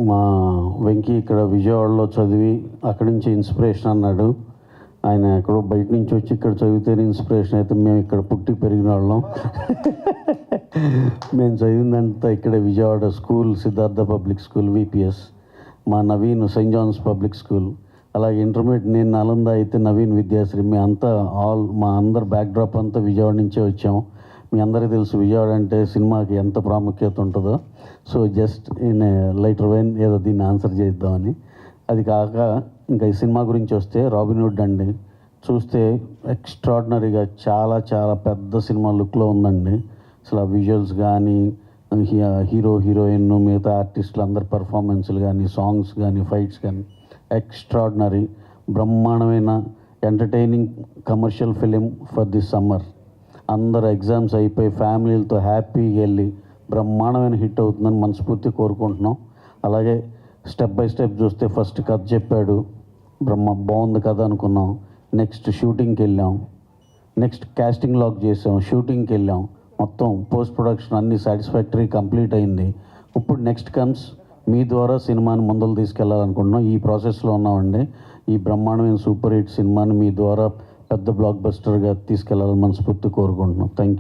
మా వెంకీ ఇక్కడ విజయవాడలో చదివి అక్కడి నుంచి ఇన్స్పిరేషన్ అన్నాడు. ఆయన ఎక్కడో బయట నుంచి వచ్చి ఇక్కడ చదివితేనే ఇన్స్పిరేషన్ అయితే మేము ఇక్కడ పుట్టి పెరిగిన వాళ్ళం. మేము చదివిందంతా ఇక్కడ Vijayawada school Siddhartha public school VPS, మా Naveen saint John's public school, అలాగే ఇంటర్మీడియట్ నేను నలంద అయితే నవీన్ విద్యాశ్రీ. మేము అంతా మా అందరు బ్యాక్డ్రాప్ అంతా విజయవాడ నుంచే వచ్చాము. మీ అందరికీ తెలుసు విజయవాడ అంటే సినిమాకి ఎంత ప్రాముఖ్యత ఉంటుందో. So just in lighter vein ఏదో దీన్ని ఆన్సర్ చేద్దామని. అది కాక ఇంకా ఈ సినిమా గురించి వస్తే రాబిన్హుడ్ అండి, చూస్తే ఎక్స్ట్రాడినరీగా చాలా చాలా పెద్ద సినిమా లుక్లో ఉందండి. అసలు ఆ విజువల్స్ కానీ, హీరో హీరోయిన్ మిగతా ఆర్టిస్టులు అందరి పర్ఫార్మెన్స్లు కానీ, సాంగ్స్ కానీ, ఫైట్స్ కానీ ఎక్స్ట్రాడినరీ, బ్రహ్మాండమైన entertaining commercial film for this summer. అందరు ఎగ్జామ్స్ అయిపోయి ఫ్యామిలీలతో హ్యాపీగా వెళ్ళి బ్రహ్మాండమైన హిట్ అవుతుందని మనస్ఫూర్తి కోరుకుంటున్నాం. అలాగే స్టెప్ బై స్టెప్ చూస్తే ఫస్ట్ కథ చెప్పాడు, బాగుంది కథ అనుకున్నాం. నెక్స్ట్ షూటింగ్కి వెళ్ళాం, నెక్స్ట్ కాస్టింగ్ లాక్ చేసాం, షూటింగ్కి వెళ్ళాం, మొత్తం పోస్ట్ ప్రొడక్షన్ అన్నీ సాటిస్ఫాక్టరీ కంప్లీట్ అయింది. ఇప్పుడు నెక్స్ట్ కమ్స్ మీ ద్వారా సినిమాని ముందలు తీసుకెళ్లాలనుకుంటున్నాం. ఈ ప్రాసెస్లో ఉన్నామండి. ఈ బ్రహ్మాండమైన సూపర్ హిట్ సినిమాని మీ ద్వారా పెద్ద బ్లాక్ బస్టర్గా తీసుకెళ్లాలని మనస్ఫూర్తి కోరుకుంటున్నాం. Thank you.